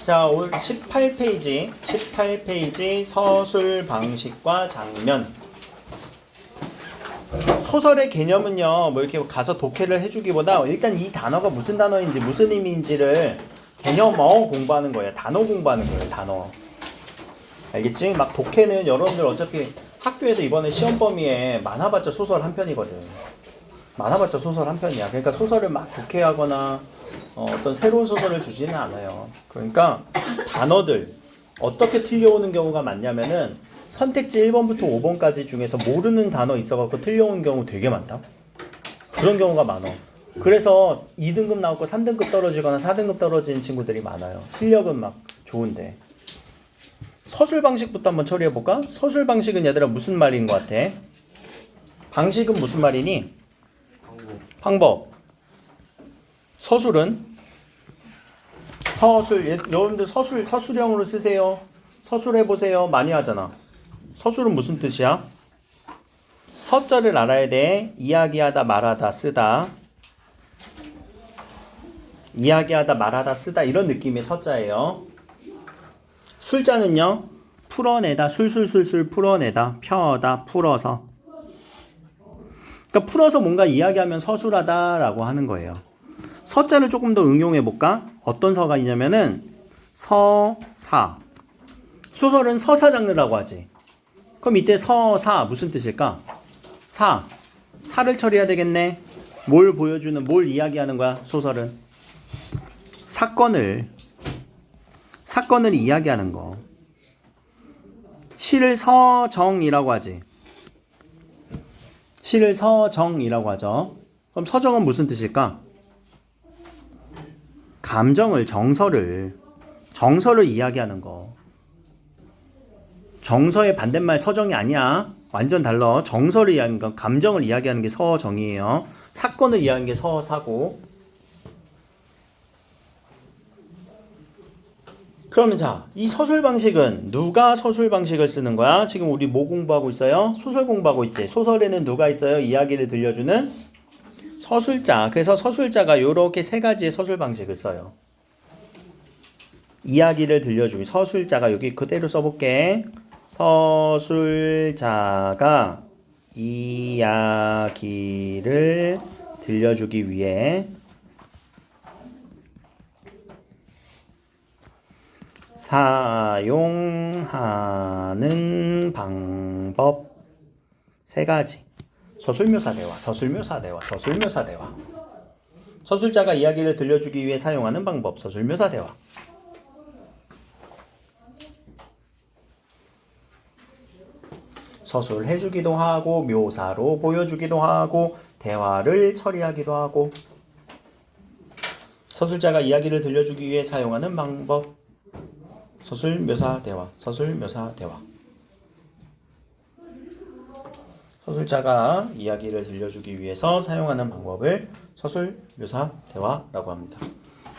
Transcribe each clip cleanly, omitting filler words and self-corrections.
자, 오늘 18페이지 서술 방식과 장면. 소설의 개념은요, 뭐 이렇게 가서 독해를 해주기보다 일단 이 단어가 무슨 단어인지 무슨 의미인지를 개념어 공부하는 거예요. 단어 공부하는 거예요. 단어. 알겠지? 막 독해는 여러분들 어차피 학교에서 이번에 시험 범위에 많아봤자 소설 한 편이거든. 많아봤자 소설 한 편이야. 그러니까 소설을 막 독해하거나 어떤 새로운 소설을 주지는 않아요. 그러니까 단어들 어떻게 틀려오는 경우가 많냐면은 선택지 1번부터 5번까지 중에서 모르는 단어 있어갖고 틀려오는 경우 되게 많다. 그런 경우가 많아. 그래서 2등급 나오고 3등급 떨어지거나 4등급 떨어지는 친구들이 많아요. 실력은 막 좋은데. 서술 방식부터 한번 처리해볼까? 서술 방식은 얘들아 무슨 말인 것 같아? 방식은 무슨 말이니? 방법. 서술은? 여러분들 서술형으로 쓰세요. 서술해보세요. 많이 하잖아. 서술은 무슨 뜻이야? 서자를 알아야 돼. 이야기하다, 말하다, 쓰다. 이야기하다, 말하다, 쓰다 이런 느낌의 서자예요. 술자는요. 풀어내다, 술술술술 풀어내다, 펴다, 풀어서. 그러니까 풀어서 뭔가 이야기하면 서술하다라고 하는 거예요. 서자를 조금 더 응용해볼까? 어떤 서가 있냐면은 서사. 소설은 서사 장르라고 하지. 그럼 이때 서사 무슨 뜻일까? 사를 처리해야 되겠네. 뭘 보여주는, 뭘 이야기하는 거야? 소설은 사건을 이야기하는 거. 시를 서정이라고 하지. 시를 서정이라고 하죠. 그럼 서정은 무슨 뜻일까? 감정을, 정서를 이야기하는 거. 정서의 반대말 서정이 아니야. 완전 달라. 정서를 이야기하는 거, 감정을 이야기하는 게 서정이에요. 사건을 이야기하는 게 서사고. 그러면 자, 이 서술 방식은 누가 서술 방식을 쓰는 거야? 지금 우리 뭐 공부하고 있어요? 소설 공부하고 있지. 소설에는 누가 있어요? 이야기를 들려주는 서술자. 그래서 서술자가 요렇게 세 가지의 서술 방식을 써요. 이야기를 들려주기. 서술자가 여기 그대로 써볼게. 서술자가 이야기를 들려주기 위해 사용하는 방법 세 가지. 서술묘사 대화, 서술묘사 대화, 서술묘사 대화. 서술자가 이야기를 들려주기 위해 사용하는 방법, 서술묘사 대화. 서술해주기도 하고, 묘사로 보여주기도 하고, 대화를 처리하기도 하고. 서술자가 이야기를 들려주기 위해 사용하는 방법, 서술묘사 대화, 서술묘사 대화. 서술자가 이야기를 들려주기 위해서 사용하는 방법을 서술묘사 대화라고 합니다.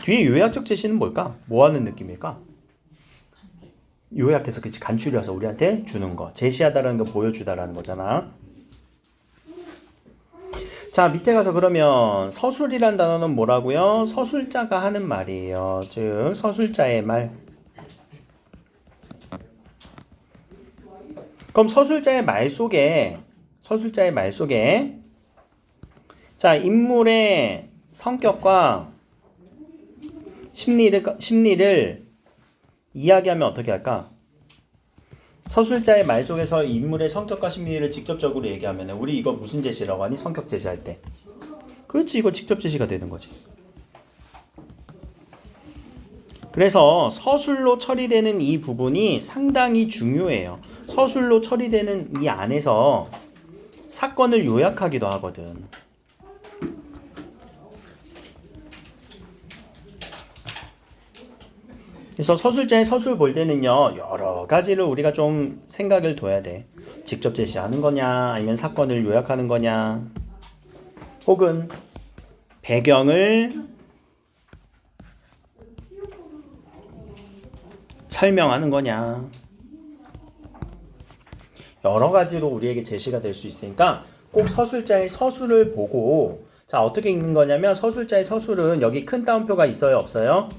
뒤에 요약적 제시는 뭘까? 뭐 하는 느낌일까? 요약해서 그치, 간추려서 우리한테 주는 거. 제시하다라는 거 보여주다라는 거잖아. 자, 밑에 가서 그러면 서술이란 단어는 뭐라고요? 서술자가 하는 말이에요. 즉 서술자의 말. 그럼 서술자의 말 속에 자, 인물의 성격과 심리를 이야기하면 어떻게 할까? 서술자의 말 속에서 인물의 성격과 심리를 직접적으로 얘기하면 우리 이거 무슨 제시라고 하니? 성격 제시할 때. 그렇지, 이거 직접 제시가 되는 거지. 그래서 서술로 처리되는 이 부분이 상당히 중요해요. 서술로 처리되는 이 안에서 사건을 요약하기도 하거든. 그래서 서술자의 서술 볼 때는요, 여러 가지를 우리가 좀 생각을 둬야 돼. 직접 제시하는 거냐, 아니면 사건을 요약하는 거냐, 혹은 배경을 설명하는 거냐. 여러 가지로 우리에게 제시가 될 수 있으니까 꼭 서술자의 서술을 보고, 자, 어떻게 읽는 거냐면 서술자의 서술은 여기 큰 따옴표가 있어요, 없어요?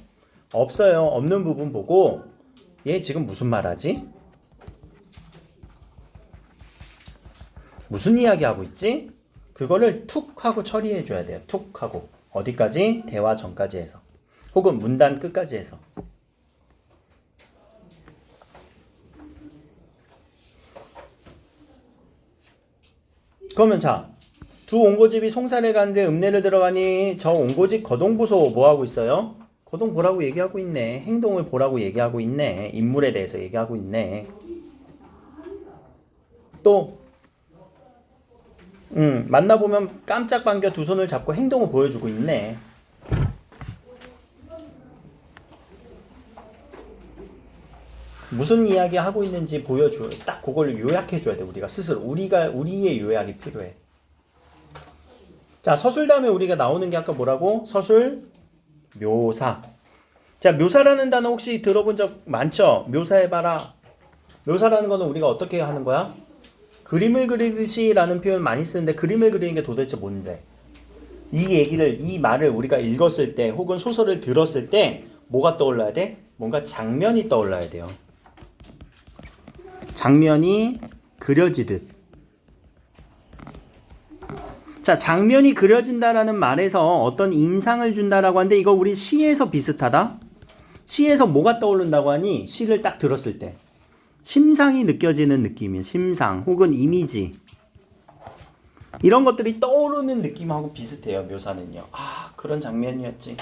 없어요. 없는 부분 보고 얘 지금 무슨 말하지? 무슨 이야기 하고 있지? 그거를 툭 하고 처리해 줘야 돼요. 툭 하고. 어디까지? 대화 전까지 해서. 혹은 문단 끝까지 해서. 그러면 자, 두 옹고집이 송사를 가는데 읍내를 들어가니 저 옹고집 거동보소 뭐 하고 있어요? 거동 보라고 얘기하고 있네. 행동을 보라고 얘기하고 있네. 인물에 대해서 얘기하고 있네. 또 만나보면 깜짝 반겨 두 손을 잡고 행동을 보여주고 있네. 무슨 이야기 하고 있는지 보여줘요. 딱 그걸 요약해줘야 돼. 우리가 스스로. 우리의 요약이 필요해. 자, 서술 다음에 우리가 나오는 게 아까 뭐라고? 서술, 묘사. 자, 묘사라는 단어 혹시 들어본 적 많죠? 묘사해봐라. 묘사라는 거는 우리가 어떻게 하는 거야? 그림을 그리듯이 라는 표현 많이 쓰는데 그림을 그리는 게 도대체 뭔데? 이 말을 우리가 읽었을 때 혹은 소설을 들었을 때 뭐가 떠올라야 돼? 뭔가 장면이 떠올라야 돼요. 장면이 그려지듯. 자, 장면이 그려진다라는 말에서 어떤 인상을 준다라고 하는데 이거 우리 시에서 비슷하다? 시에서 뭐가 떠오른다고 하니? 시를 딱 들었을 때. 심상이 느껴지는 느낌이에요. 심상 혹은 이미지. 이런 것들이 떠오르는 느낌하고 비슷해요. 묘사는요. 아, 그런 장면이었지.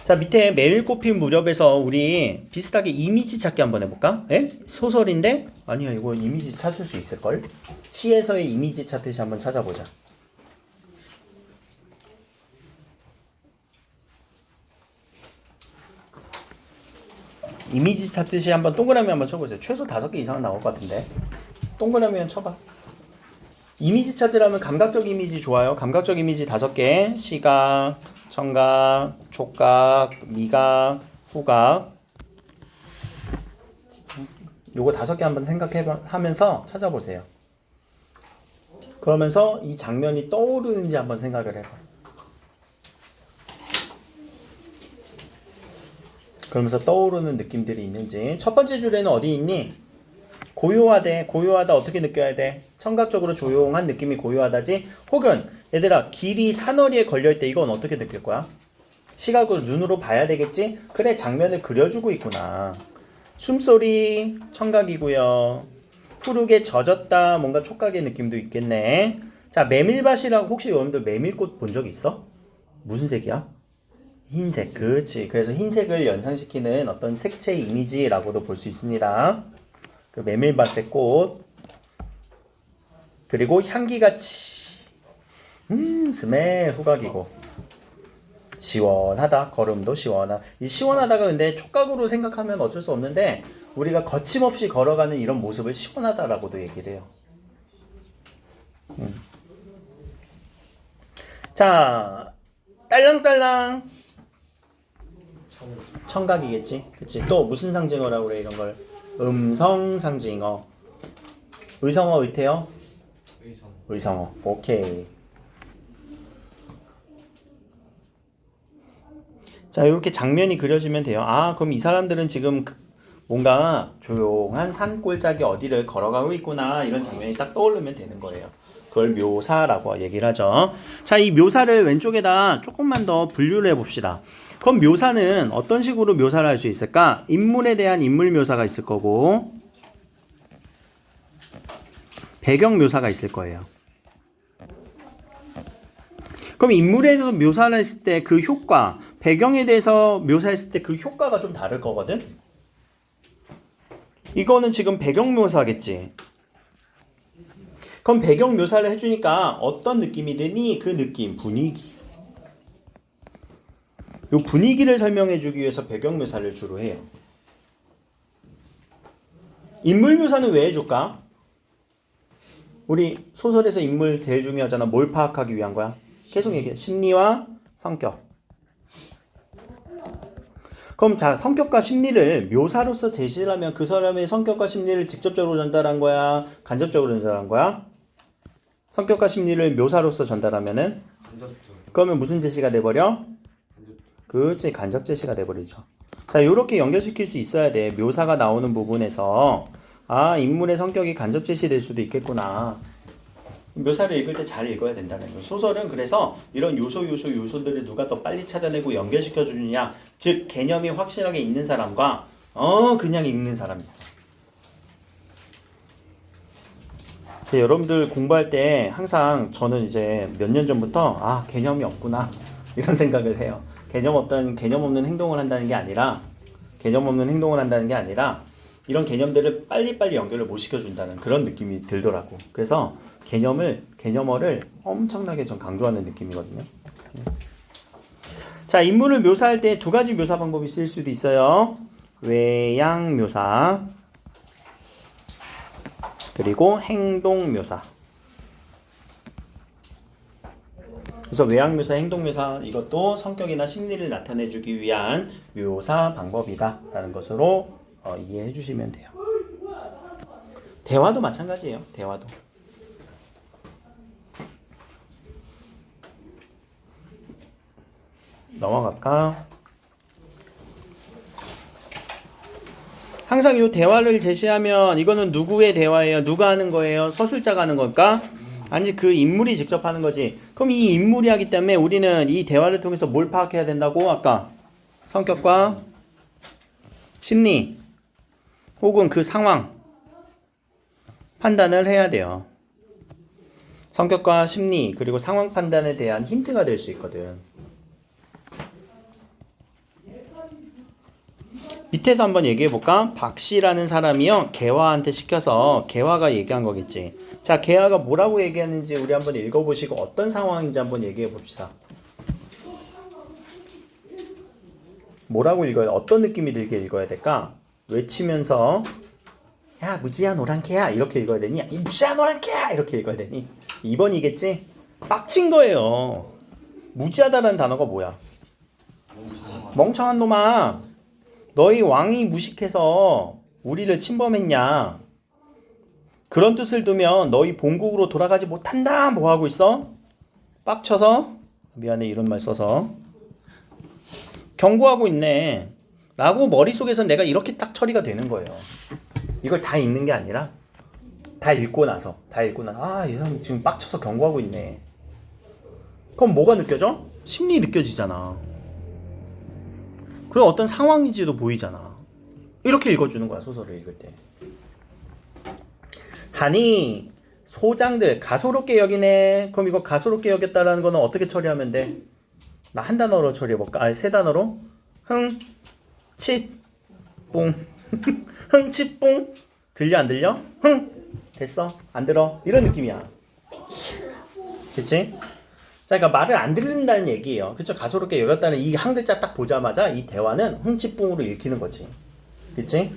자, 밑에 매일 꽃필 무렵에서 우리 비슷하게 이미지 찾기 한번 해볼까? 에? 소설인데? 아니야, 이거 이미지 찾을 수 있을걸? 시에서의 이미지 찾듯이 한번 찾아보자. 이미지 찾듯이 한번 동그라미 한번 쳐보세요. 최소 5개 이상은 나올 것 같은데. 동그라미 한번 쳐봐. 이미지 찾으려면 감각적 이미지 좋아요. 감각적 이미지 5개. 시각, 청각, 촉각, 미각, 후각. 요거 5개 한번 생각하면서 찾아보세요. 그러면서 이 장면이 떠오르는지 한번 생각을 해봐. 그러면서 떠오르는 느낌들이 있는지. 첫 번째 줄에는 어디 있니? 고요하대. 고요하다 어떻게 느껴야 돼? 청각적으로 조용한 느낌이 고요하다지. 혹은 얘들아 길이 사너리에 걸려있대. 이건 어떻게 느낄 거야? 시각으로 눈으로 봐야 되겠지? 그래, 장면을 그려주고 있구나. 숨소리 청각이고요. 푸르게 젖었다. 뭔가 촉각의 느낌도 있겠네. 자, 메밀밭이라고 혹시 여러분들 메밀꽃 본 적 있어? 무슨 색이야? 흰색. 그렇지. 그래서 흰색을 연상시키는 어떤 색채 이미지라고도 볼 수 있습니다. 그 메밀밭의 꽃. 그리고 향기같이 스멜 후각이고 시원하다. 걸음도 시원하다. 이 시원하다가 근데 촉각으로 생각하면 어쩔 수 없는데 우리가 거침없이 걸어가는 이런 모습을 시원하다라고도 얘기를 해요. 자, 딸랑딸랑 청각이겠지. 그치. 또 무슨 상징어라고 그래 이런 걸? 음성 상징어. 의성어 의태어? 의성어. 오케이. 자, 이렇게 장면이 그려지면 돼요. 아, 그럼 이 사람들은 지금 뭔가 조용한 산골짜기 어디를 걸어가고 있구나. 이런 장면이 딱 떠오르면 되는 거예요. 그걸 묘사라고 얘기를 하죠. 자, 이 묘사를 왼쪽에다 조금만 더 분류를 해봅시다. 그럼 묘사는 어떤 식으로 묘사를 할 수 있을까? 인물에 대한 인물 묘사가 있을 거고 배경 묘사가 있을 거예요. 그럼 인물에 대해서 묘사를 했을 때 그 효과, 배경에 대해서 묘사했을 때 그 효과가 좀 다를 거거든? 이거는 지금 배경 묘사겠지. 그럼 배경 묘사를 해주니까 어떤 느낌이 드니? 그 느낌, 분위기. 이 분위기를 설명해주기 위해서 배경 묘사를 주로 해요. 인물 묘사는 왜 해줄까? 우리 소설에서 인물 제일 중요하잖아. 뭘 파악하기 위한 거야? 계속 얘기해. 심리와 성격. 그럼 자, 성격과 심리를 묘사로서 제시를 하면 그 사람의 성격과 심리를 직접적으로 전달한 거야? 간접적으로 전달한 거야? 성격과 심리를 묘사로서 전달하면은 그러면 무슨 제시가 돼버려? 그렇지, 간접 제시가 돼버리죠. 자, 요렇게 연결시킬 수 있어야 돼. 묘사가 나오는 부분에서 아, 인물의 성격이 간접 제시될 수도 있겠구나. 묘사를 읽을 때 잘 읽어야 된다는 거예요. 소설은 그래서 이런 요소들을 누가 더 빨리 찾아내고 연결시켜 주느냐, 즉 개념이 확실하게 있는 사람과 그냥 읽는 사람이 있어. 여러분들 공부할 때 항상 저는 이제 몇 년 전부터 아, 개념이 없구나 이런 생각을 해요. 개념 없는 행동을 한다는 게 아니라 이런 개념들을 빨리빨리 연결을 못 시켜준다는 그런 느낌이 들더라고. 그래서 개념어를 엄청나게 좀 강조하는 느낌이거든요. 자, 인물을 묘사할 때 두 가지 묘사 방법이 쓰일 수도 있어요. 외양 묘사 그리고 행동 묘사. 그래서 외양 묘사, 행동 묘사 이것도 성격이나 심리를 나타내주기 위한 묘사 방법이다라는 것으로 이해해 주시면 돼요. 대화도 마찬가지예요. 대화도. 넘어갈까? 항상 이 대화를 제시하면 이거는 누구의 대화예요? 누가 하는 거예요? 서술자가 하는 걸까? 아니, 그 인물이 직접 하는 거지. 그럼 이 인물이 하기 때문에 우리는 이 대화를 통해서 뭘 파악해야 된다고? 아까 성격과 심리 혹은 그 상황 판단을 해야 돼요. 성격과 심리 그리고 상황 판단에 대한 힌트가 될 수 있거든. 밑에서 한번 얘기해 볼까? 박씨라는 사람이요, 개화한테 시켜서 개화가 얘기한 거겠지. 자, 개화가 뭐라고 얘기하는지 우리 한번 읽어보시고 어떤 상황인지 한번 얘기해 봅시다. 뭐라고 읽어야, 어떤 느낌이 들게 읽어야 될까? 외치면서 야, 무지야 노란개야 이렇게 읽어야 되니? 이 무지야 노란개야 이렇게 읽어야 되니? 2번이겠지? 빡친 거예요. 무지하다라는 단어가 뭐야? 멍청한 놈아, 너희 왕이 무식해서 우리를 침범했냐? 그런 뜻을 두면 너희 본국으로 돌아가지 못한다. 뭐 하고 있어? 빡쳐서, 미안해 이런 말 써서 경고하고 있네 라고 머릿속에서 내가 이렇게 딱 처리가 되는 거예요. 이걸 다 읽는 게 아니라 다 읽고 나서 아, 이 사람 지금 빡쳐서 경고하고 있네. 그럼 뭐가 느껴져? 심리 느껴지잖아. 그리고 어떤 상황인지도 보이잖아. 이렇게 읽어주는 거야, 소설을 읽을 때. 하니 소장들 가소롭게 여기네. 그럼 이거 가소롭게 여겼다라는 거는 어떻게 처리하면 돼? 나 한 단어로 처리해볼까? 아니, 세 단어로? 흥, 칫, 뿡. 흥, 칫, 뿡. 들려 안 들려? 흥, 됐어, 안 들어. 이런 느낌이야. 그치? 자, 그러니까 말을 안 듣는다는 얘기예요. 그쵸? 가소롭게 여겼다는 이 한 글자 딱 보자마자 이 대화는 흥칫뿡으로 읽히는 거지. 그치?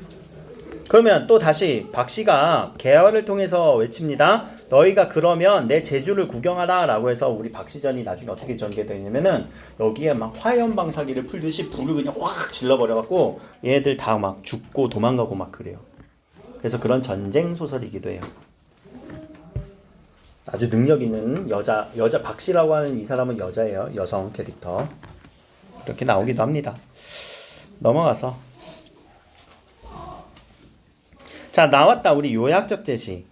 그러면 또 다시 박씨가 개화를 통해서 외칩니다. 너희가 그러면 내 제주를 구경하라 라고 해서 우리 박씨전이 나중에 어떻게 전개되냐면은 여기에 막 화염방사기를 풀듯이 불을 그냥 확 질러버려갖고 얘네들 다 막 죽고 도망가고 막 그래요. 그래서 그런 전쟁 소설이기도 해요. 아주 능력 있는 여자 박씨라고 하는 이 사람은 여자예요. 여성 캐릭터. 이렇게 나오기도 합니다. 넘어가서. 자, 나왔다. 우리 요약적 제시.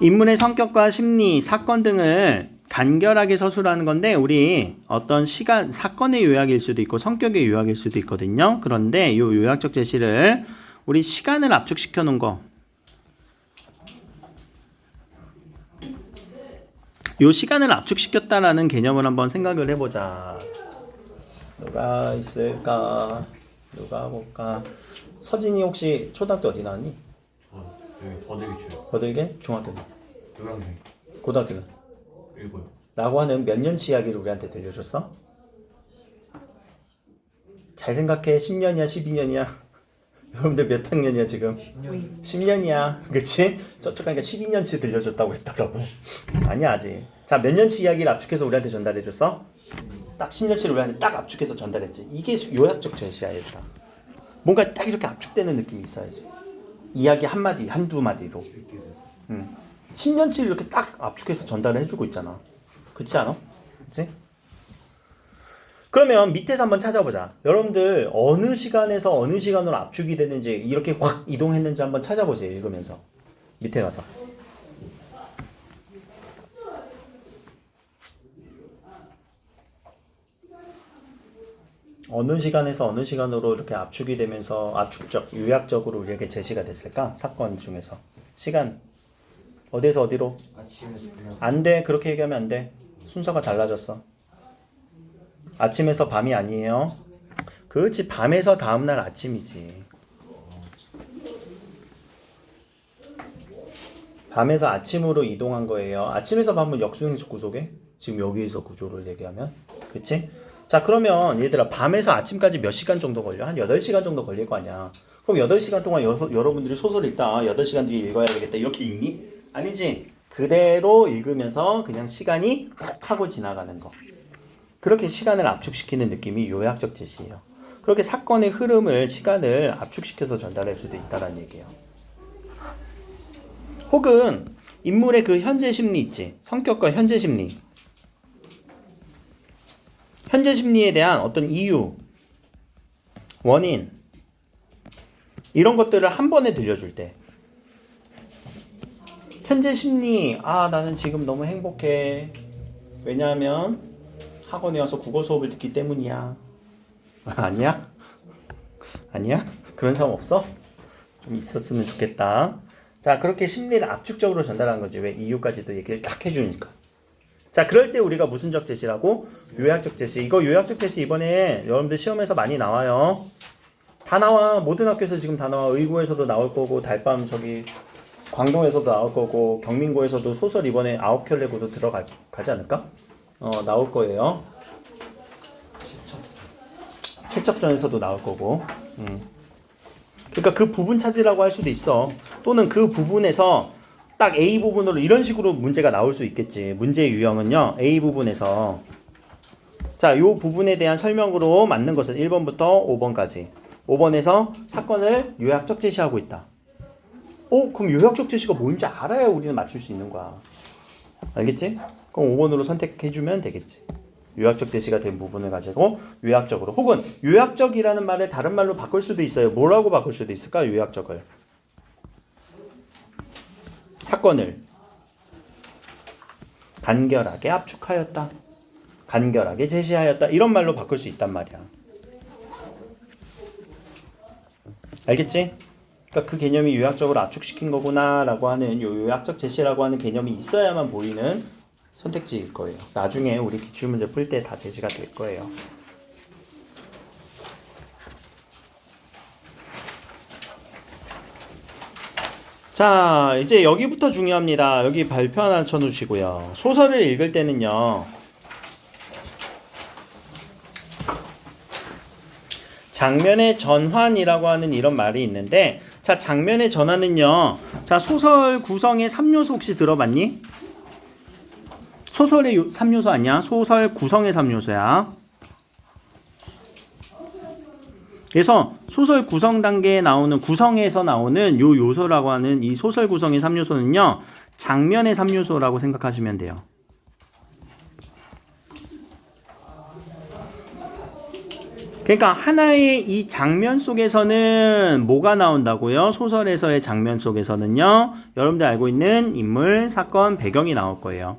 인물의 성격과 심리, 사건 등을 간결하게 서술하는 건데 우리 어떤 사건의 요약일 수도 있고 성격의 요약일 수도 있거든요. 그런데 이 요약적 제시를 우리 시간을 압축시켜 놓은 거, 요 시간을 압축시켰다라는 개념을 한번 생각을 해보자. 누가 있을까? 누가 볼까? 서진이 혹시 초등학교 어디 나왔니? 여기 버들기초요. 버들게? 중학교는? 노량진. 고등학교는? 일고요. 라고 하는 몇 년치 이야기를 우리한테 들려줬어? 잘 생각해. 10년이야 12년이야? 여러분들 몇 학년이야 지금? 10년이야. 그치? 저쪽 가니까 12년치 들려줬다고 했더라고. 아니야 아직. 자, 몇 년치 이야기를 압축해서 우리한테 전달해줬어? 딱 10년치를 우리한테 딱 압축해서 전달했지. 이게 요약적 제시야 얘들아. 뭔가 딱 이렇게 압축되는 느낌이 있어야지. 이야기 한마디 한두 마디로. 10년치를 이렇게 딱 압축해서 전달을 해주고 있잖아. 그렇지 않아? 그치? 그러면 밑에서 한번 찾아보자. 여러분들 어느 시간에서 어느 시간으로 압축이 됐는지 이렇게 확 이동했는지 한번 찾아보세요. 읽으면서. 밑에 가서. 어느 시간에서 어느 시간으로 이렇게 압축이 되면서 압축적, 요약적으로 우리에게 제시가 됐을까? 사건 중에서. 시간. 어디에서 어디로? 아침에 그냥 안 돼. 그렇게 얘기하면 안 돼. 순서가 달라졌어. 아침에서 밤이 아니에요. 그렇지. 밤에서 다음날 아침이지. 밤에서 아침으로 이동한 거예요. 아침에서 밤은 역수행식 구조게? 지금 여기에서 구조를 얘기하면. 그치? 자, 그러면 얘들아 밤에서 아침까지 몇 시간 정도 걸려? 한 8시간 정도 걸릴 거 아니야. 그럼 8시간 동안 여러분들이 소설 읽다 8시간 뒤에 읽어야 되겠다. 이렇게 읽니? 아니지. 그대로 읽으면서 그냥 시간이 훅 하고 지나가는 거. 그렇게 시간을 압축시키는 느낌이 요약적 제시예요. 그렇게 사건의 흐름을, 시간을 압축시켜서 전달할 수도 있다는 얘기예요. 혹은 인물의 그 현재 심리 있지. 성격과 현재 심리. 현재 심리에 대한 어떤 이유, 원인 이런 것들을 한 번에 들려줄 때 현재 심리, 나는 지금 너무 행복해. 왜냐하면 학원에 와서 국어 수업을 듣기 때문이야. 아니야? 아니야? 그런 사람 없어? 좀 있었으면 좋겠다. 자, 그렇게 심리를 압축적으로 전달하는 거지. 왜? 이유까지도 얘기를 딱 해주니까. 자, 그럴 때 우리가 무슨적 제시라고? 요약적 제시. 이거 요약적 제시 이번에 여러분들 시험에서 많이 나와요. 다 나와. 모든 학교에서 지금 다 나와. 의고에서도 나올 거고, 달밤 저기 광동에서도 나올 거고, 경민고에서도 소설 이번에 9켤레 구도 들어가지 않을까? 나올 거예요. 최척전에서도 나올 거고. 그러니까 그 부분 찾으라고 할 수도 있어. 또는 그 부분에서 딱 A 부분으로 이런 식으로 문제가 나올 수 있겠지. 문제의 유형은요. A 부분에서 자, 요 부분에 대한 설명으로 맞는 것은 1번부터 5번까지. 5번에서 사건을 요약적 제시하고 있다. 그럼 요약적 제시가 뭔지 알아야 우리는 맞출 수 있는 거야. 알겠지? 그럼 5번으로 선택해주면 되겠지. 요약적 제시가 된 부분을 가지고 요약적으로, 혹은 요약적이라는 말을 다른 말로 바꿀 수도 있어요. 뭐라고 바꿀 수도 있을까? 요약적을. 사건을 간결하게 압축하였다. 간결하게 제시하였다. 이런 말로 바꿀 수 있단 말이야. 알겠지? 그러니까 그 개념이 요약적으로 압축시킨 거구나 라고 하는 요약적 제시라고 하는 개념이 있어야만 보이는 선택지일 거예요. 나중에 우리 기출문제 풀 때 다 제시가 될 거예요. 자, 이제 여기부터 중요합니다. 여기 발표 하나 쳐놓으시고요. 소설을 읽을 때는요. 장면의 전환이라고 하는 이런 말이 있는데, 자, 장면의 전환은요. 자, 소설 구성의 3요소 혹시 들어봤니? 소설의 3요소 아니야? 소설 구성의 3요소야. 그래서 소설 구성 단계에 나오는, 구성에서 나오는 요 요소라고 하는 이 소설 구성의 3요소는요. 장면의 3요소라고 생각하시면 돼요. 그러니까 하나의 이 장면 속에서는 뭐가 나온다고요? 소설에서의 장면 속에서는요. 여러분들 알고 있는 인물, 사건, 배경이 나올 거예요.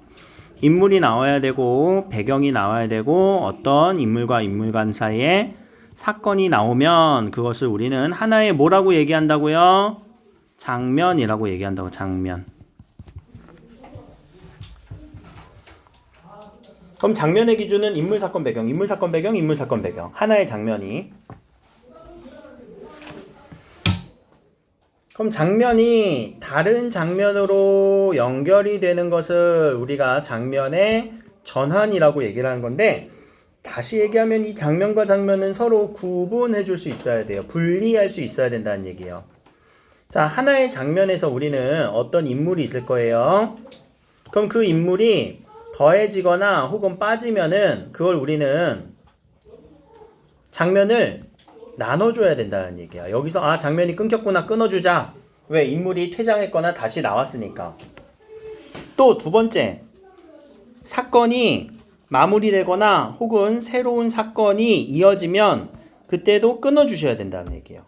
인물이 나와야 되고 배경이 나와야 되고 어떤 인물과 인물 간 사이에 사건이 나오면 그것을 우리는 하나의 뭐라고 얘기한다고요? 장면이라고 얘기한다고. 장면. 그럼 장면의 기준은 인물, 사건, 배경, 인물, 사건, 배경, 인물, 사건, 배경. 하나의 장면이. 그럼 장면이 다른 장면으로 연결이 되는 것을 우리가 장면의 전환이라고 얘기를 하는 건데, 다시 얘기하면 이 장면과 장면은 서로 구분해 줄 수 있어야 돼요. 분리할 수 있어야 된다는 얘기예요. 자, 하나의 장면에서 우리는 어떤 인물이 있을 거예요. 그럼 그 인물이 더해지거나 혹은 빠지면은 그걸 우리는 장면을 나눠줘야 된다는 얘기야. 여기서 장면이 끊겼구나, 끊어주자. 왜? 인물이 퇴장했거나 다시 나왔으니까. 또 두 번째, 사건이 마무리되거나 혹은 새로운 사건이 이어지면 그때도 끊어주셔야 된다는 얘기예요.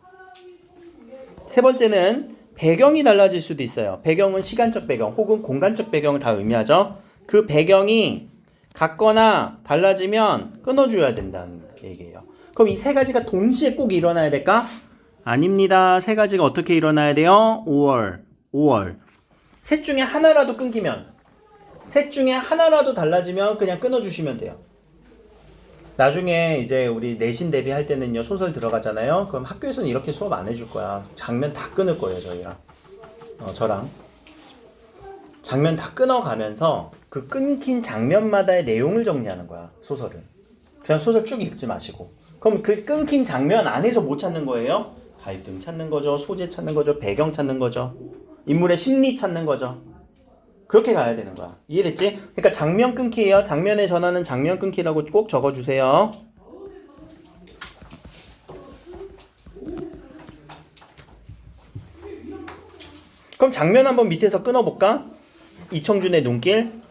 세 번째는 배경이 달라질 수도 있어요. 배경은 시간적 배경 혹은 공간적 배경을 다 의미하죠. 그 배경이 같거나 달라지면 끊어줘야 된다는 얘기예요. 그럼 이 세 가지가 동시에 꼭 일어나야 될까? 아닙니다. 세 가지가 어떻게 일어나야 돼요? 5월. 셋 중에 하나라도 끊기면, 셋 중에 하나라도 달라지면 그냥 끊어주시면 돼요. 나중에 이제 우리 내신 대비할 때는요, 소설 들어가잖아요. 그럼 학교에서는 이렇게 수업 안 해줄 거야. 장면 다 끊을 거예요, 저희랑. 저랑. 장면 다 끊어가면서 그 끊긴 장면마다의 내용을 정리하는 거야, 소설은. 그냥 소설 쭉 읽지 마시고. 그럼 그 끊긴 장면 안에서 뭐 찾는 거예요? 갈등 찾는 거죠, 소재 찾는 거죠, 배경 찾는 거죠, 인물의 심리 찾는 거죠. 그렇게 가야 되는 거야. 이해됐지? 그러니까 장면 끊기예요. 장면의 전환은 장면 끊기라고 꼭 적어주세요. 그럼 장면 한번 밑에서 끊어볼까? 이청준의 눈길.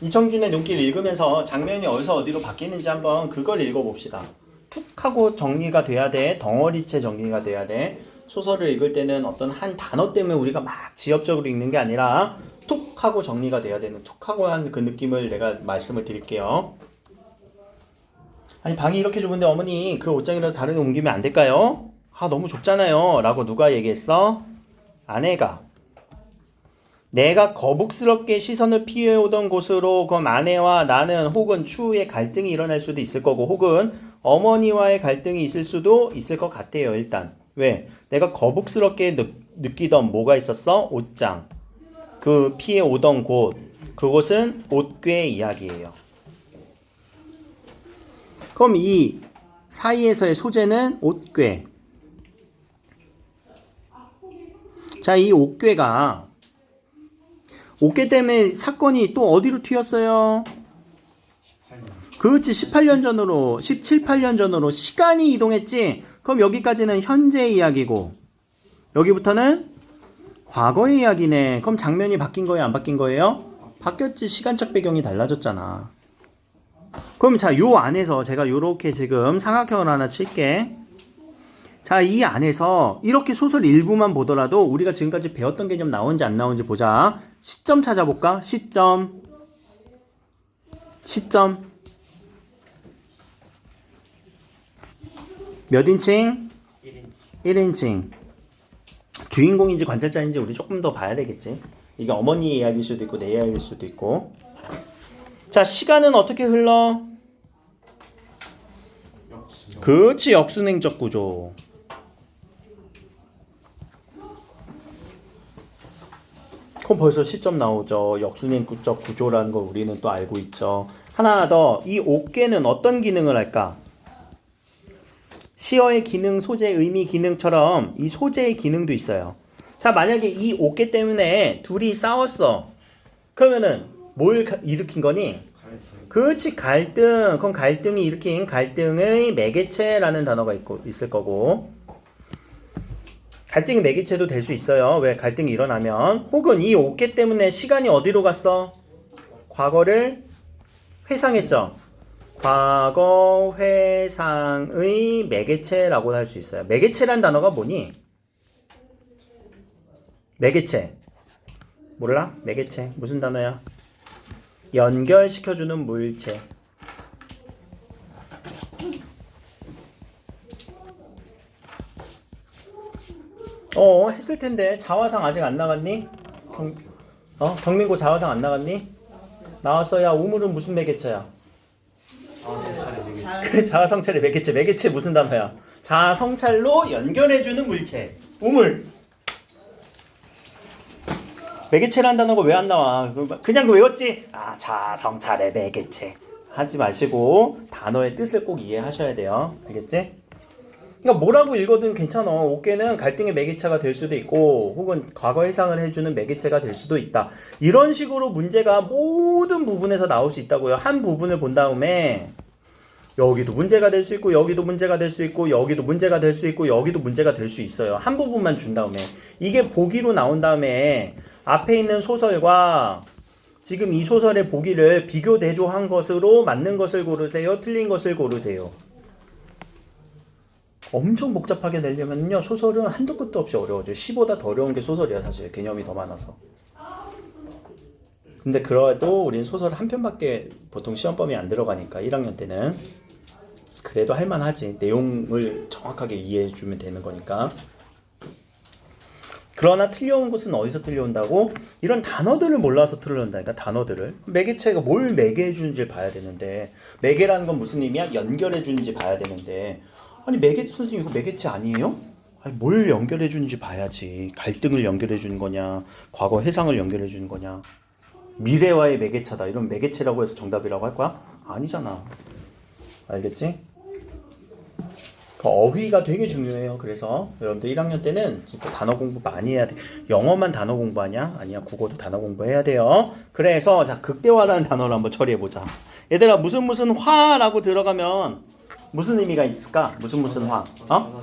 이청준의 눈길 읽으면서 장면이 어디서 어디로 바뀌는지 한번 그걸 읽어봅시다. 툭 하고 정리가 돼야 돼. 덩어리째 정리가 돼야 돼. 소설을 읽을 때는 어떤 한 단어 때문에 우리가 막 지엽적으로 읽는 게 아니라 툭 하고 정리가 돼야 되는, 툭 하고 한 그 느낌을 내가 말씀을 드릴게요. 아니, 방이 이렇게 좁은데 어머니 그 옷장이라도 다른 데 옮기면 안 될까요? 아, 너무 좁잖아요 라고 누가 얘기했어? 아내가. 내가 거북스럽게 시선을 피해오던 곳으로 그럼 아내와 나는 혹은 추후에 갈등이 일어날 수도 있을 거고 혹은 어머니와의 갈등이 있을 수도 있을 것 같아요. 일단 왜? 내가 거북스럽게 느끼던 뭐가 있었어? 옷장. 그 피해오던 곳, 그곳은 옷괴의 이야기예요. 그럼 이 사이에서의 소재는 옷괴. 자, 이 옷괴가 옷괴 때문에 사건이 또 어디로 튀었어요? 18년. 그렇지, 18년 전으로, 17, 18년 전으로 시간이 이동했지. 그럼 여기까지는 현재의 이야기고 여기부터는 과거의 이야기네. 그럼 장면이 바뀐 거예요, 안 바뀐 거예요? 바뀌었지. 시간적 배경이 달라졌잖아. 그럼 자, 요 안에서 제가 요렇게 지금 삼각형을 하나 칠게. 자, 이 안에서 이렇게 소설 일부만 보더라도 우리가 지금까지 배웠던 개념 나오는지 안 나오는지 보자. 시점 찾아볼까? 시점. 몇 인칭? 1인칭. 주인공인지 관찰자인지 우리 조금 더 봐야 되겠지. 이게 어머니 이야기일 수도 있고 내 이야기일 수도 있고. 자, 시간은 어떻게 흘러? 그렇지, 역순행적 구조. 그럼 벌써 시점 나오죠. 역순행적 구조라는 거 우리는 또 알고 있죠. 하나 더, 이 옥괴는 어떤 기능을 할까? 시어의 기능, 소재, 의미 기능처럼 이 소재의 기능도 있어요. 자, 만약에 이 옥괴 때문에 둘이 싸웠어. 그러면은 뭘 일으킨 거니? 그렇지, 갈등. 그럼 갈등이 일으킨 갈등의 매개체라는 단어가 있을 거고, 갈등의 매개체도 될 수 있어요. 왜? 갈등이 일어나면. 혹은 이 옥괴 때문에 시간이 어디로 갔어? 과거를 회상했죠. 과거 회상의 매개체라고 할 수 있어요. 매개체란 단어가 뭐니? 매개체. 몰라? 매개체. 무슨 단어야? 연결시켜주는 물체. 했을 텐데. 자화상 아직 안 나갔니? 경민고 자화상 안 나갔니? 나왔어. 야, 우물은 무슨 매개체야? 자아성찰의 매개체. 그래, 자아성찰의 매개체. 매개체 무슨 단어야? 자아성찰로 연결해주는 물체. 우물. 매개체라는 단어가 왜 안 나와? 그냥 외웠지? 아, 자아성찰의 매개체. 하지 마시고 단어의 뜻을 꼭 이해하셔야 돼요. 알겠지? 그러니까 뭐라고 읽어도 괜찮아. 옥괴는 갈등의 매개체가 될 수도 있고 혹은 과거 해상을 해주는 매개체가 될 수도 있다. 이런 식으로 문제가 모든 부분에서 나올 수 있다고요. 한 부분을 본 다음에 여기도 문제가 될 수 있고 여기도 문제가 될 수 있고 여기도 문제가 될 수 있고 여기도 문제가 될 수 있어요. 한 부분만 준 다음에 이게 보기로 나온 다음에 앞에 있는 소설과 지금 이 소설의 보기를 비교 대조한 것으로 맞는 것을 고르세요, 틀린 것을 고르세요. 엄청 복잡하게 내려면요 소설은 한도 끝도 없이 어려워져요. 시보다 더 어려운 게 소설이야 사실. 개념이 더 많아서. 근데 그래도 우린 소설 한 편밖에 보통 시험 범위 안 들어가니까 1학년 때는 그래도 할만하지. 내용을 정확하게 이해해 주면 되는 거니까. 그러나 틀려온 것은 어디서 틀려온다고? 이런 단어들을 몰라서 틀려온다니까. 단어들을. 매개체가 뭘 매개해 주는지 봐야 되는데, 매개라는 건 무슨 의미야? 연결해 주는지 봐야 되는데, 아니 매개 선생님 이거 매개체 아니에요? 아니 뭘 연결해 주는지 봐야지. 갈등을 연결해 주는 거냐, 과거 해상을 연결해 주는 거냐, 미래와의 매개차다 이런 매개체라고 해서 정답이라고 할 거야? 아니잖아. 알겠지? 그 어휘가 되게 중요해요. 그래서 여러분들 1학년 때는 진짜 단어 공부 많이 해야 돼. 영어만 단어 공부하냐? 아니야. 국어도 단어 공부해야 돼요. 그래서 자 극대화라는 단어를 한번 처리해 보자. 얘들아 무슨 화라고 들어가면 무슨 의미가 있을까? 무슨 화? 어?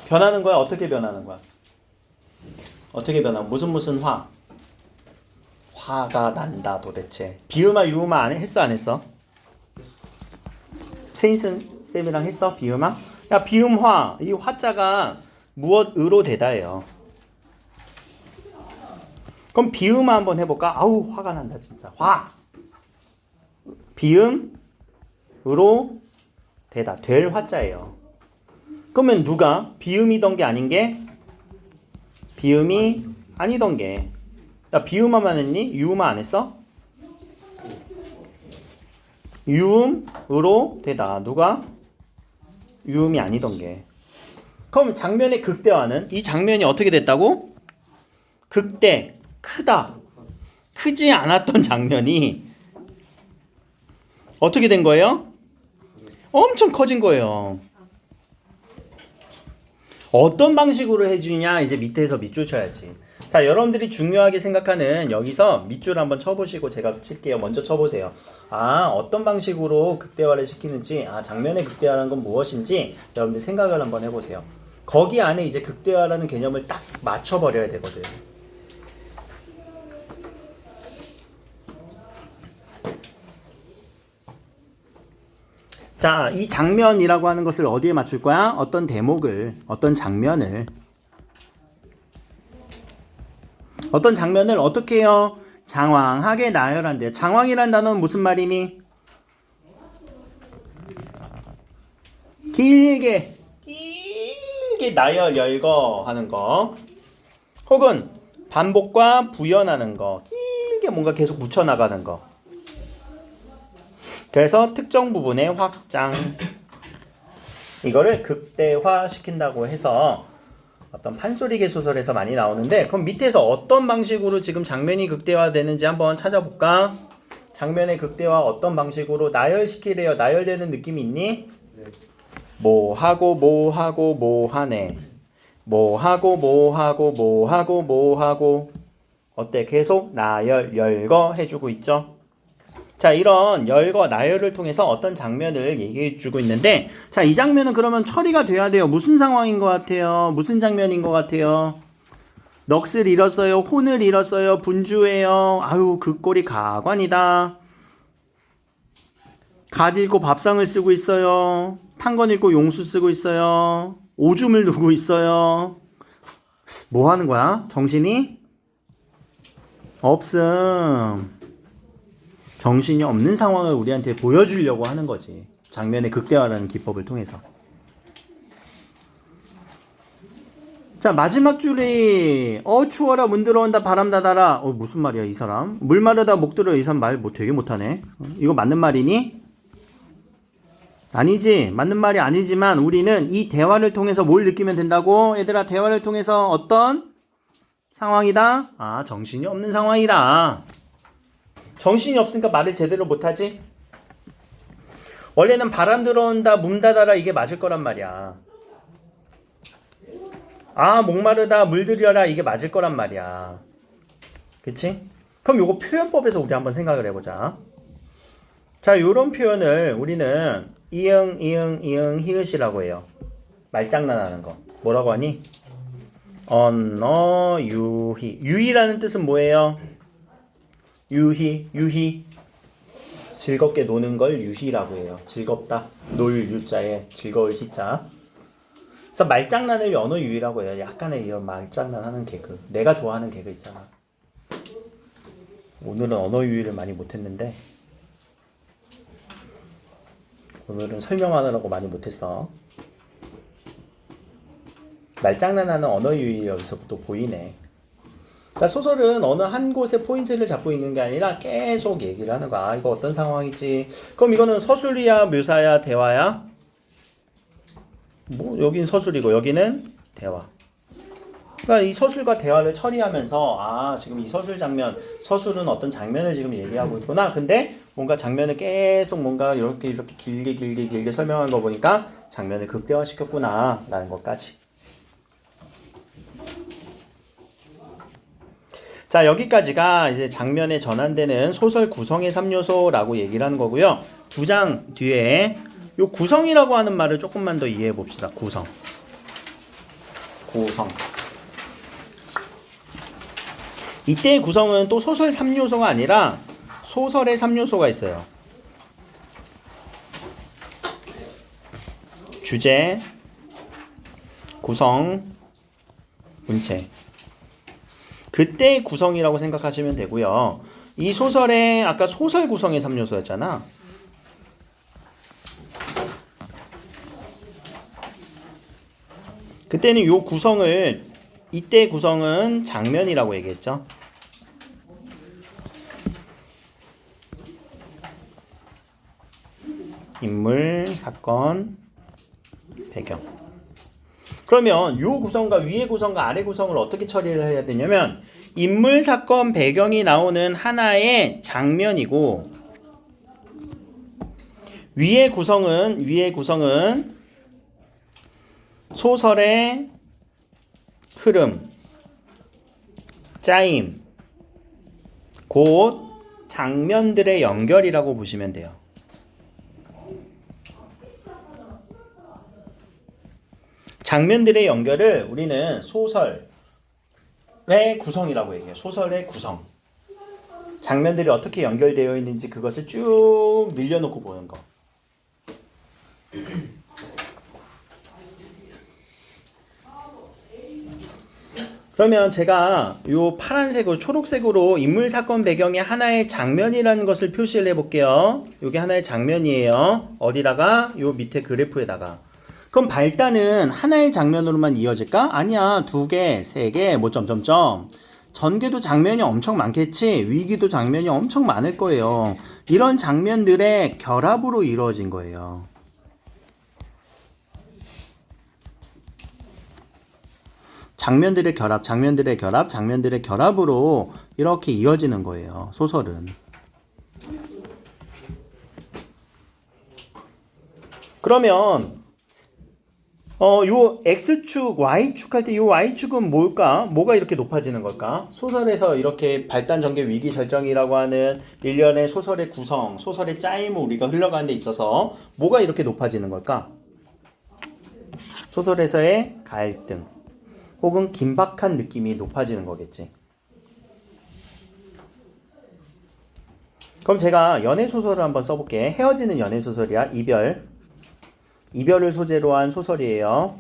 변하는 거야? 어떻게 변하는 거야? 어떻게 변하? 무슨 화? 화가 난다 도대체. 비음화 유음화 안 했어 안 했어? 세인슨 쌤이랑 했어 비음화? 야 비음화 이 화자가 무엇으로 되다예요. 그럼 비음화 한번 해볼까? 아우 화가 난다 진짜. 화 비음으로 되다 될 화자예요. 그러면 누가 비음이던 게 아닌 게 비음이 아니던 게. 야 비음화만 했니? 유음화 안 했어? 유음으로 되다. 누가? 유음이 아니던 게. 그럼 장면의 극대화는 이 장면이 어떻게 됐다고? 극대, 크다. 크지 않았던 장면이 어떻게 된 거예요? 엄청 커진 거예요. 어떤 방식으로 해주냐 이제 밑에서 밑줄 쳐야지. 자 여러분들이 중요하게 생각하는 여기서 밑줄 한번 쳐보시고 제가 칠게요. 먼저 쳐보세요. 아 어떤 방식으로 극대화를 시키는지, 아 장면의 극대화라는 건 무엇인지 여러분들 생각을 한번 해보세요. 거기 안에 이제 극대화라는 개념을 딱 맞춰버려야 되거든. 자, 이 장면이라고 하는 것을 어디에 맞출 거야? 어떤 대목을, 어떤 장면을 어떻게 해요? 장황하게 나열한대요. 장황이란 단어는 무슨 말이니? 길게 나열, 열거 하는 거. 혹은 반복과 부연하는 거. 길게 뭔가 계속 붙여나가는 거. 그래서 특정 부분의 확장. 이거를 극대화 시킨다고 해서 어떤 판소리계 소설에서 많이 나오는데, 그럼 밑에서 어떤 방식으로 지금 장면이 극대화되는지 한번 찾아볼까? 장면의 극대화 어떤 방식으로 나열시키래요? 나열되는 느낌이 있니? 네. 뭐하고 뭐하고 뭐하네. 뭐하고 뭐하고 뭐하고 뭐하고. 어때? 계속 나열, 열거 해주고 있죠? 자, 이런 열거, 나열을 통해서 어떤 장면을 얘기해주고 있는데, 자, 이 장면은 그러면 처리가 돼야 돼요. 무슨 상황인 것 같아요? 무슨 장면인 것 같아요? 넋을 잃었어요? 혼을 잃었어요? 분주해요? 아유, 그 꼴이 가관이다. 갓 읽고 밥상을 쓰고 있어요. 탄건 읽고 용수 쓰고 있어요. 오줌을 누고 있어요. 뭐 하는 거야? 정신이? 없음. 정신이 없는 상황을 우리한테 보여주려고 하는 거지. 장면의 극대화라는 기법을 통해서. 자, 마지막 줄이 추워라 문 들어온다 바람 닫아라. 무슨 말이야 이 사람. 물 마르다 목 들어. 이 사람 말 뭐 되게 못하네. 이거 맞는 말이니? 아니지. 맞는 말이 아니지만 우리는 이 대화를 통해서 뭘 느끼면 된다고? 얘들아 대화를 통해서 어떤 상황이다? 아 정신이 없는 상황이다. 정신이 없으니까 말을 제대로 못하지? 원래는 바람 들어온다 문 닫아라 이게 맞을 거란 말이야. 아 목마르다 물 들여라 이게 맞을 거란 말이야. 그치? 그럼 요거 표현법에서 우리 한번 생각을 해보자. 자 요런 표현을 우리는 이응 히읗이라고 해요. 말장난하는 거 뭐라고 하니? 언어 유희. 유희라는 뜻은 뭐예요? 유희. 즐겁게 노는 걸 유희라고 해요. 즐겁다. 놀 유자에 즐거울 희자. 그래서 말장난을 언어 유희라고 해요. 약간의 이런 말장난하는 개그. 내가 좋아하는 개그 있잖아. 오늘은 언어 유희를 많이 못했는데 오늘은 설명하느라고 많이 못했어. 말장난하는 언어 유희 여기서부터 보이네. 그러니까 소설은 어느 한 곳에 포인트를 잡고 있는 게 아니라 계속 얘기를 하는 거야. 아, 이거 어떤 상황이지? 그럼 이거는 서술이야, 묘사야, 대화야? 뭐 여긴 서술이고 여기는 대화. 그러니까 이 서술과 대화를 처리하면서 아, 지금 이 서술 장면, 서술은 어떤 장면을 지금 얘기하고 있구나. 근데 뭔가 장면을 계속 뭔가 이렇게 길게 설명한 거 보니까 장면을 극대화시켰구나 라는 것까지. 자, 여기까지가 이제 장면에 전환되는 소설 구성의 3요소라고 얘기를 하는 거고요. 2장 뒤에 요 구성이라고 하는 말을 조금만 더 이해해 봅시다. 구성. 이때의 구성은 또 소설 3요소가 아니라 소설의 3요소가 있어요. 주제, 구성, 문체. 그때의 구성이라고 생각하시면 되고요. 이 소설의 아까 소설 구성의 3요소였잖아. 그때는 요 구성을 이때 구성은 장면이라고 얘기했죠. 인물, 사건, 배경. 그러면 요 구성과 위의 구성과 아래 구성을 어떻게 처리를 해야 되냐면 인물, 사건, 배경이 나오는 하나의 장면이고 위의 구성은 소설의 흐름, 짜임, 곧 장면들의 연결이라고 보시면 돼요. 장면들의 연결을 우리는 소설의 구성이라고 얘기해요. 소설의 구성. 장면들이 어떻게 연결되어 있는지 그것을 쭉 늘려놓고 보는 거. 그러면 제가 요 파란색으로 초록색으로 인물 사건 배경의 하나의 장면이라는 것을 표시를 해볼게요. 요게 하나의 장면이에요. 어디다가? 요 밑에 그래프에다가. 그럼 발단은 하나의 장면으로만 이어질까? 아니야. 2개, 3개, 뭐 점점점. 전개도 장면이 엄청 많겠지. 위기도 장면이 엄청 많을 거예요. 이런 장면들의 결합으로 이루어진 거예요. 장면들의 결합으로 이렇게 이어지는 거예요. 소설은. 그러면 요 X축, Y축 할 때 요 Y축은 뭘까? 뭐가 이렇게 높아지는 걸까? 소설에서 이렇게 발단, 전개, 위기, 결정이라고 하는 일련의 소설의 구성, 소설의 짜임을 우리가 흘러가는 데 있어서 뭐가 이렇게 높아지는 걸까? 소설에서의 갈등 혹은 긴박한 느낌이 높아지는 거겠지. 그럼 제가 연애소설을 한번 써볼게. 헤어지는 연애소설이야. 이별을 소재로 한 소설이에요.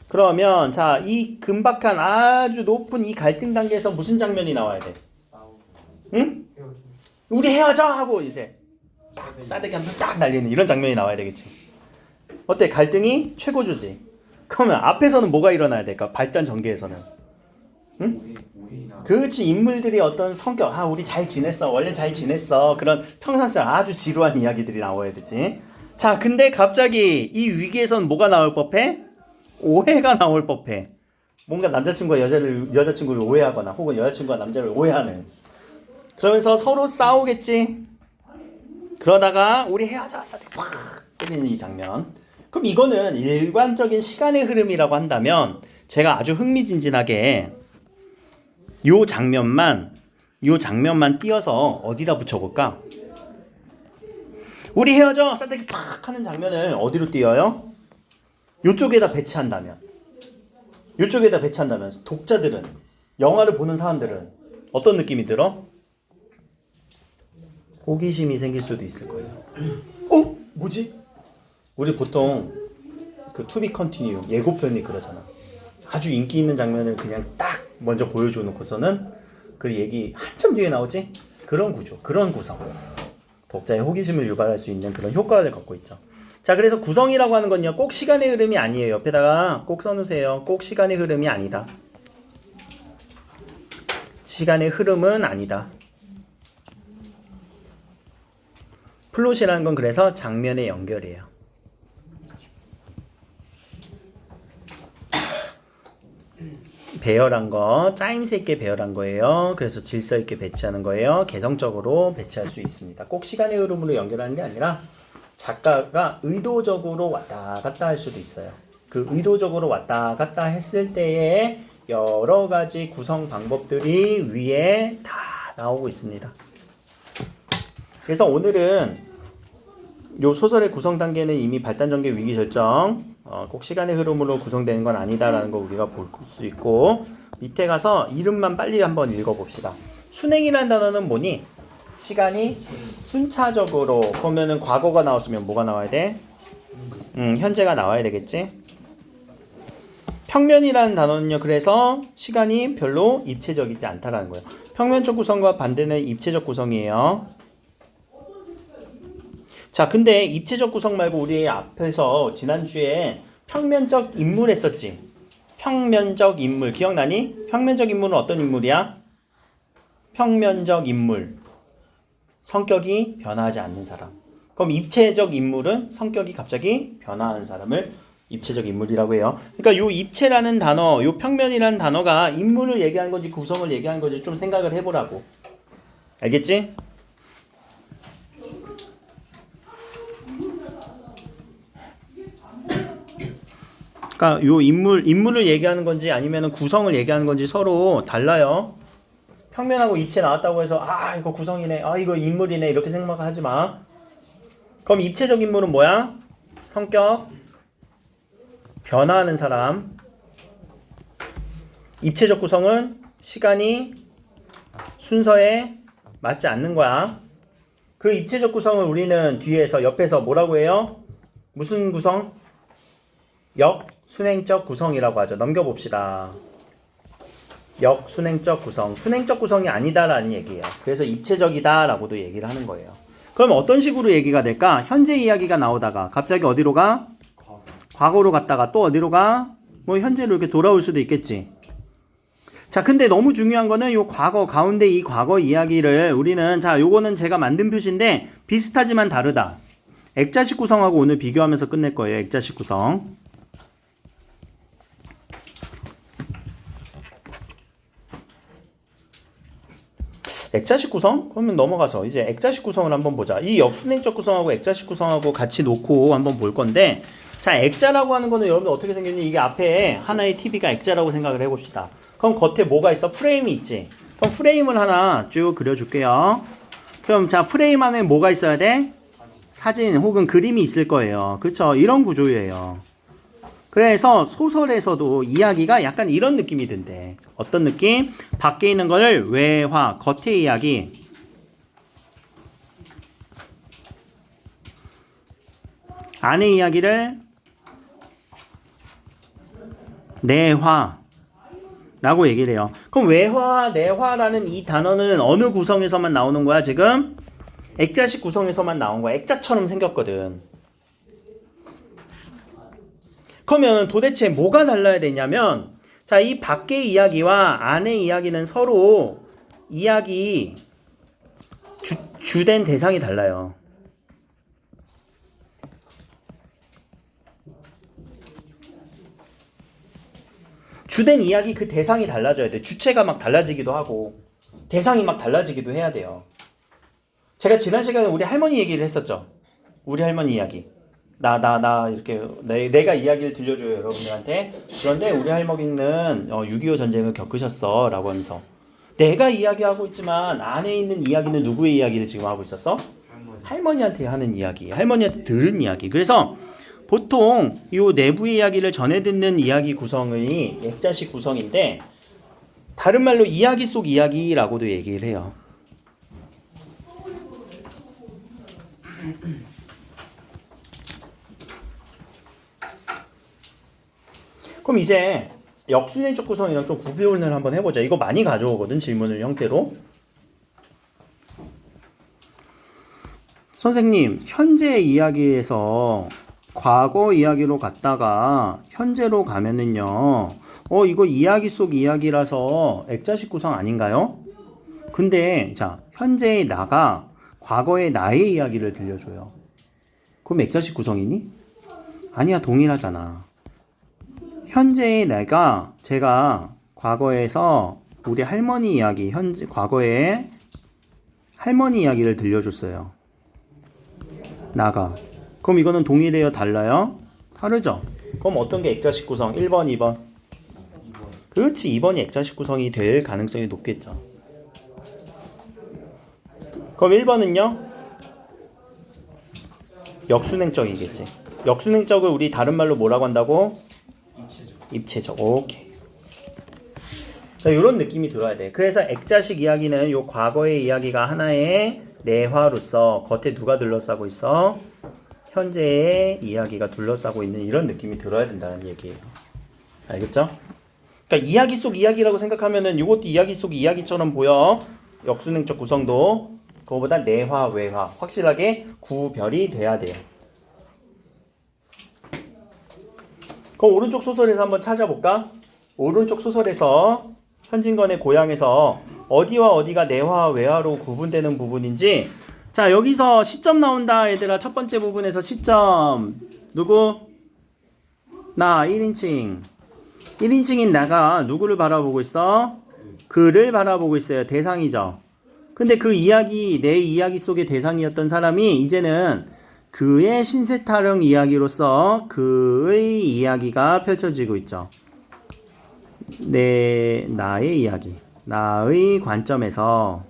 그러면 자, 이 긴박한 아주 높은 이 갈등 단계에서 무슨 장면이 나와야 돼? 응? 우리 헤어져! 하고 이제 싸대기 한 번 딱 날리는 이런 장면이 나와야 되겠지. 어때? 갈등이 최고조지. 그러면 앞에서는 뭐가 일어나야 될까? 발단 전개에서는. 응? 그렇지. 인물들이 어떤 성격, 아, 우리 잘 지냈어. 원래 잘 지냈어. 그런 평상시 아주 지루한 이야기들이 나와야 되지. 자, 근데 갑자기 이 위기에서는 뭐가 나올 법해? 오해가 나올 법해. 뭔가 남자친구가 여자친구를 오해하거나 혹은 여자친구가 남자를 오해하는. 그러면서 서로 싸우겠지. 그러다가 우리 헤어져 확 때리는 이 장면. 그럼 이거는 일반적인 시간의 흐름이라고 한다면 제가 아주 흥미진진하게 요 장면만 띄어서 어디다 붙여볼까? 우리 헤어져! 싸대기 팍 하는 장면을 어디로 띄어요? 요쪽에다 배치한다면 독자들은, 영화를 보는 사람들은 어떤 느낌이 들어? 호기심이 생길 수도 있을 거예요. 뭐지? 우리 보통 그 투비 컨티뉴 예고편이 그러잖아. 아주 인기 있는 장면을 그냥 딱 먼저 보여줘 놓고서는 그 얘기 한참 뒤에 나오지? 그런 구조, 그런 구성. 독자의 호기심을 유발할 수 있는 그런 효과를 갖고 있죠. 자, 그래서 구성이라고 하는 건요, 꼭 시간의 흐름이 아니에요. 옆에다가 꼭 써놓으세요. 꼭 시간의 흐름이 아니다. 시간의 흐름은 아니다. 플롯이라는 건 그래서 장면의 연결이에요. 배열한 거, 짜임새 있게 배열한 거예요. 그래서 질서 있게 배치하는 거예요. 개성적으로 배치할 수 있습니다. 꼭 시간의 흐름으로 연결하는 게 아니라 작가가 의도적으로 왔다 갔다 할 수도 있어요. 그 의도적으로 왔다 갔다 했을 때에 여러 가지 구성 방법들이 위에 다 나오고 있습니다. 그래서 오늘은 요 소설의 구성 단계는 이미 발단 전개 위기 결정, 꼭 시간의 흐름으로 구성되는 건 아니다라는 거 우리가 볼 수 있고, 밑에 가서 이름만 빨리 한번 읽어봅시다. 순행이라는 단어는 뭐니? 시간이 순차적으로 보면은 과거가 나왔으면 뭐가 나와야 돼? 현재가 나와야 되겠지? 평면이라는 단어는요, 그래서 시간이 별로 입체적이지 않다라는 거예요. 평면적 구성과 반대는 입체적 구성이에요. 자, 근데 입체적 구성 말고 우리 앞에서 지난주에 평면적 인물 했었지? 평면적 인물 기억나니? 평면적 인물은 어떤 인물이야? 평면적 인물. 성격이 변화하지 않는 사람. 그럼 입체적 인물은 성격이 갑자기 변화하는 사람을 입체적 인물이라고 해요. 그러니까 요 입체라는 단어, 요 평면이라는 단어가 인물을 얘기하는 건지 구성을 얘기하는 건지 좀 생각을 해보라고. 알겠지? 그러니까 요 인물을 얘기하는 건지 아니면 구성을 얘기하는 건지 서로 달라요. 평면하고 입체 나왔다고 해서 이거 구성이네, 이거 인물이네 이렇게 생각하지 마. 그럼 입체적 인물은 뭐야? 성격 변화하는 사람. 입체적 구성은 시간이 순서에 맞지 않는 거야. 그 입체적 구성을 우리는 뒤에서 옆에서 뭐라고 해요? 무슨 구성? 역순행적 구성이라고 하죠. 넘겨봅시다. 역순행적 구성. 순행적 구성이 아니다라는 얘기예요. 그래서 입체적이다라고도 얘기를 하는 거예요. 그럼 어떤 식으로 얘기가 될까? 현재 이야기가 나오다가 갑자기 어디로 가? 과거로 갔다가 또 어디로 가? 뭐 현재로 이렇게 돌아올 수도 있겠지. 자, 근데 너무 중요한 거는 요 과거 가운데 이 과거 이야기를 우리는, 자, 요거는 제가 만든 표시인데 비슷하지만 다르다. 액자식 구성하고 오늘 비교하면서 끝낼 거예요. 액자식 구성. 액자식 구성? 그러면 넘어가서 이제 액자식 구성을 한번 보자. 이 역순행적 구성하고 액자식 구성하고 같이 놓고 한번 볼 건데, 자, 액자라고 하는 거는 여러분들 어떻게 생겼니? 이게 앞에 하나의 TV가 액자라고 생각을 해봅시다. 그럼 겉에 뭐가 있어? 프레임이 있지. 그럼 프레임을 하나 쭉 그려줄게요. 그럼 자, 프레임 안에 뭐가 있어야 돼? 사진 혹은 그림이 있을 거예요. 그쵸? 이런 구조예요. 그래서 소설에서도 이야기가 약간 이런 느낌이 든대. 어떤 느낌? 밖에 있는 걸 외화, 겉의 이야기. 안의 이야기를 내화라고 얘기를 해요. 그럼 외화, 내화라는 이 단어는 어느 구성에서만 나오는 거야, 지금? 액자식 구성에서만 나온 거야. 액자처럼 생겼거든. 그러면 도대체 뭐가 달라야 되냐면, 자, 이 밖의 이야기와 안의 이야기는 서로 이야기 주된 대상이 달라요. 주된 이야기 그 대상이 달라져야 돼. 주체가 막 달라지기도 하고 대상이 막 달라지기도 해야 돼요. 제가 지난 시간에 우리 할머니 얘기를 했었죠. 우리 할머니 이야기. 나 이렇게 내가 이야기를 들려줘요, 여러분들한테. 그런데 우리 할머니는 6.25 전쟁을 겪으셨어 라고 하면서, 내가 이야기하고 있지만 안에 있는 이야기는 누구의 이야기를 지금 하고 있었어? 할머니한테 하는 이야기, 할머니한테 들은 이야기. 그래서 보통 이 내부의 이야기를 전해 듣는 이야기 구성의 액자식 구성인데, 다른 말로 이야기 속 이야기라고도 얘기를 해요. 그럼 이제 역순행적 구성이랑 좀 구분을 한번 해보자. 이거 많이 가져오거든, 질문을 형태로. 선생님, 현재 이야기에서 과거 이야기로 갔다가 현재로 가면은요, 이거 이야기 속 이야기라서 액자식 구성 아닌가요? 근데 자, 현재의 나가 과거의 나의 이야기를 들려줘요. 그럼 액자식 구성이니? 아니야, 동일하잖아. 현재의 내가 제가 과거에서 우리 할머니 이야기, 과거의 할머니 이야기를 들려줬어요. 나가. 그럼 이거는 동일해요? 달라요? 다르죠? 그럼 어떤 게 액자식 구성? 1번, 2번? 그렇지, 2번이 액자식 구성이 될 가능성이 높겠죠. 그럼 1번은요? 역순행적이겠지. 역순행적을 우리 다른 말로 뭐라고 한다고? 입체적. 오케이. 자, 이런 느낌이 들어야 돼. 그래서 액자식 이야기는 요 과거의 이야기가 하나의 내화로서 겉에 누가 둘러싸고 있어? 현재의 이야기가 둘러싸고 있는 이런 느낌이 들어야 된다는 얘기예요. 알겠죠? 그러니까 이야기 속 이야기라고 생각하면은 이것도 이야기 속 이야기처럼 보여. 역순행적 구성도 그거보다 내화, 외화 확실하게 구별이 돼야 돼요. 그럼 오른쪽 소설에서 한번 찾아볼까? 오른쪽 소설에서 현진건의 고향에서 어디와 어디가 내화, 외화로 구분되는 부분인지. 자, 여기서 시점 나온다 얘들아. 첫 번째 부분에서 시점 누구? 나 1인칭 1인칭인 나가 누구를 바라보고 있어? 그를 바라보고 있어요. 대상이죠. 근데 그 이야기, 내 이야기 속의 대상이었던 사람이 이제는 그의 신세타령 이야기로서 그의 이야기가 펼쳐지고 있죠. 나의 이야기, 나의 관점에서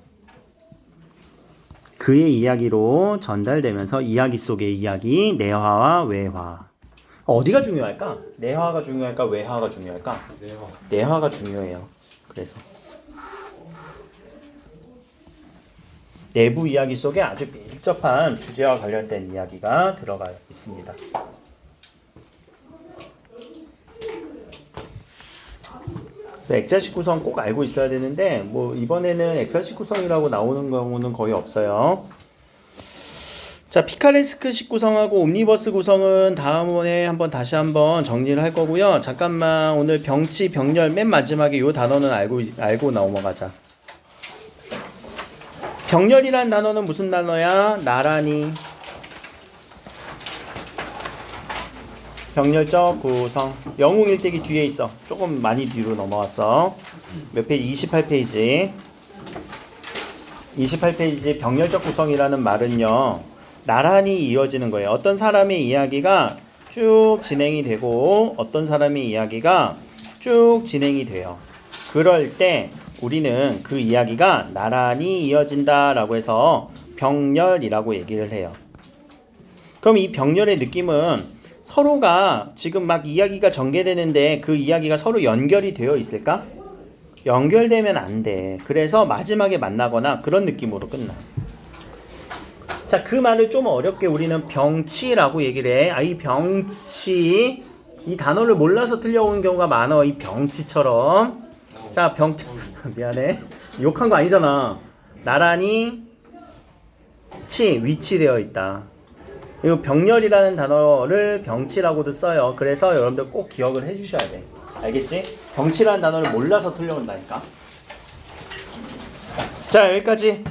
그의 이야기로 전달되면서 이야기 속의 이야기, 내화와 외화. 어디가 중요할까? 내화가 중요할까? 외화가 중요할까? 내화가 중요해요. 그래서 내부 이야기 속에 아주 밀접한 주제와 관련된 이야기가 들어가 있습니다. 그래서 액자식 구성 꼭 알고 있어야 되는데 뭐 이번에는 액자식 구성이라고 나오는 경우는 거의 없어요. 자, 피카레스크식 구성하고 옴니버스 구성은 다음번에 다시 한번 정리를 할 거고요. 잠깐만, 오늘 병치, 병렬 맨 마지막에 이 단어는 알고 넘어가자. 병렬이라는 단어는 무슨 단어야? 나란히. 병렬적 구성. 영웅 일대기 뒤에 있어. 조금 많이 뒤로 넘어왔어. 몇 페이지? 28페이지. 28페이지 병렬적 구성이라는 말은요, 나란히 이어지는 거예요. 어떤 사람의 이야기가 쭉 진행이 되고 어떤 사람의 이야기가 쭉 진행이 돼요. 그럴 때 우리는 그 이야기가 나란히 이어진다라고 해서 병렬이라고 얘기를 해요. 그럼 이 병렬의 느낌은 서로가 지금 막 이야기가 전개되는데 그 이야기가 서로 연결이 되어 있을까? 연결되면 안 돼. 그래서 마지막에 만나거나 그런 느낌으로 끝나. 자, 그 말을 좀 어렵게 우리는 병치라고 얘기를 해. 이 병치, 이 단어를 몰라서 틀려오는 경우가 많아. 이 병치처럼. 자, 미안해. 욕한 거 아니잖아. 나란히 위치되어 있다. 이거 병렬이라는 단어를 병치라고도 써요. 그래서 여러분들 꼭 기억을 해주셔야 돼. 알겠지? 병치라는 단어를 몰라서 틀려온다니까. 자, 여기까지.